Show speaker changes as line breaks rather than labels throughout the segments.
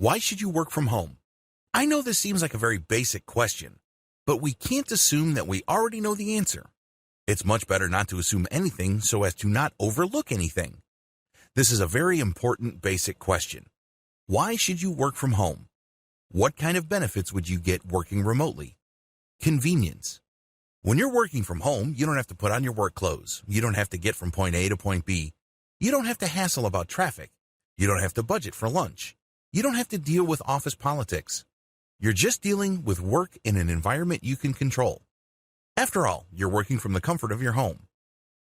Why should you work from home? I know this seems like a very basic question, but we can't assume that we already know the answer. It's much better not to assume anything so as to not overlook anything. This is a very important basic question. Why should you work from home? What kind of benefits would you get working remotely? Convenience. When you're working from home, you don't have to put on your work clothes. You don't have to get from point A to point B. You don't have to hassle about traffic. You don't have to budget for lunch. You don't have to deal with office politics. You're just dealing with work in an environment you can control. After all, you're working from the comfort of your home.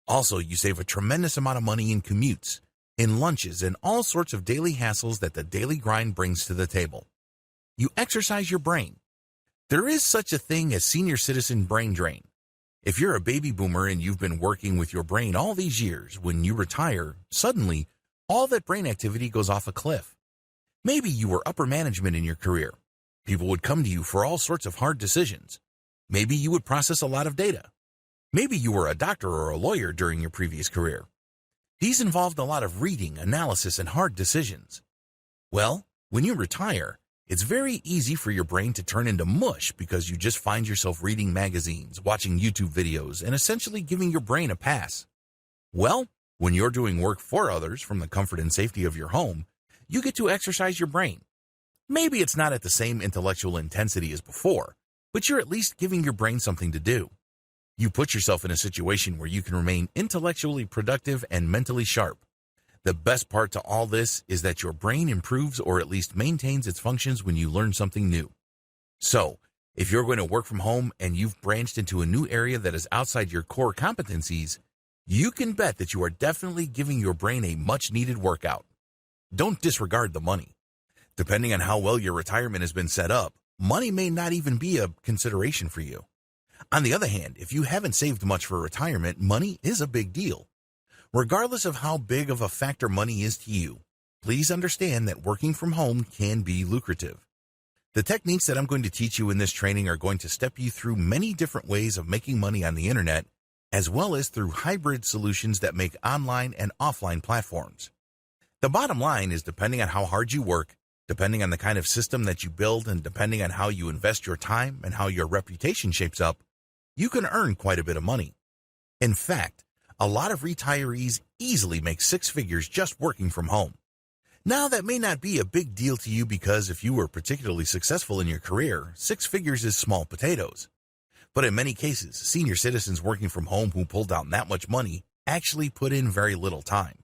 Also, you save a tremendous amount of money in commutes, in lunches, and all sorts of daily hassles that the daily grind brings to the table. You exercise your brain. There is such a thing as senior citizen brain drain. If you're a baby boomer and you've been working with your brain all these years, when you retire, suddenly, all that brain activity goes off a cliff. Maybe you were upper management in your career. People would come to you for all sorts of hard decisions. Maybe you would process a lot of data. Maybe you were a doctor or a lawyer during your previous career. These involved a lot of reading, analysis, and hard decisions. Well, when you retire, it's very easy for your brain to turn into mush because you just find yourself reading magazines, watching YouTube videos, and essentially giving your brain a pass. Well, when you're doing work for others from the comfort and safety of your home, you get to exercise your brain. Maybe it's not at the same intellectual intensity as before, but you're at least giving your brain something to do. You put yourself in a situation where you can remain intellectually productive and mentally sharp. The best part to all this is that your brain improves or at least maintains its functions when you learn something new. So, if you're going to work from home and you've branched into a new area that is outside your core competencies, you can bet that you are definitely giving your brain a much-needed workout. Don't disregard the money. Depending on how well your retirement has been set up, money may not even be a consideration for you. On the other hand, if you haven't saved much for retirement, money is a big deal. Regardless of how big of a factor money is to you, please understand that working from home can be lucrative. The techniques that I'm going to teach you in this training are going to step you through many different ways of making money on the internet, as well as through hybrid solutions that make online and offline platforms. The bottom line is, depending on how hard you work, depending on the kind of system that you build, and depending on how you invest your time and how your reputation shapes up, you can earn quite a bit of money. In fact, a lot of retirees easily make six figures just working from home. Now, that may not be a big deal to you because if you were particularly successful in your career, six figures is small potatoes. But in many cases, senior citizens working from home who pulled out that much money actually put in very little time.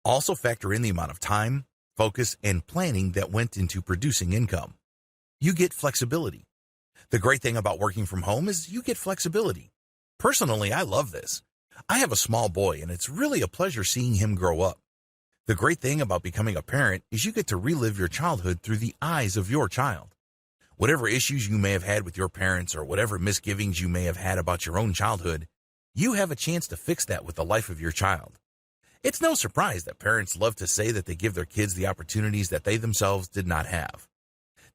Also factor in the amount of time, focus, and planning that went into producing income. You get flexibility. The great thing about working from home is you get flexibility. Personally, I love this. I have a small boy, and it's really a pleasure seeing him grow up. The great thing about becoming a parent is you get to relive your childhood through the eyes of your child. Whatever issues you may have had with your parents or whatever misgivings you may have had about your own childhood, you have a chance to fix that with the life of your child. It's no surprise that parents love to say that they give their kids the opportunities that they themselves did not have.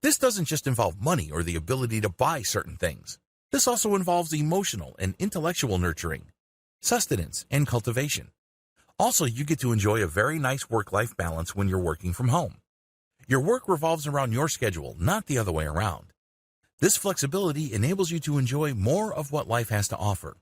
This doesn't just involve money or the ability to buy certain things. This also involves emotional and intellectual nurturing, sustenance, and cultivation. Also, you get to enjoy a very nice work-life balance when you're working from home. Your work revolves around your schedule, not the other way around. This flexibility enables you to enjoy more of what life has to offer,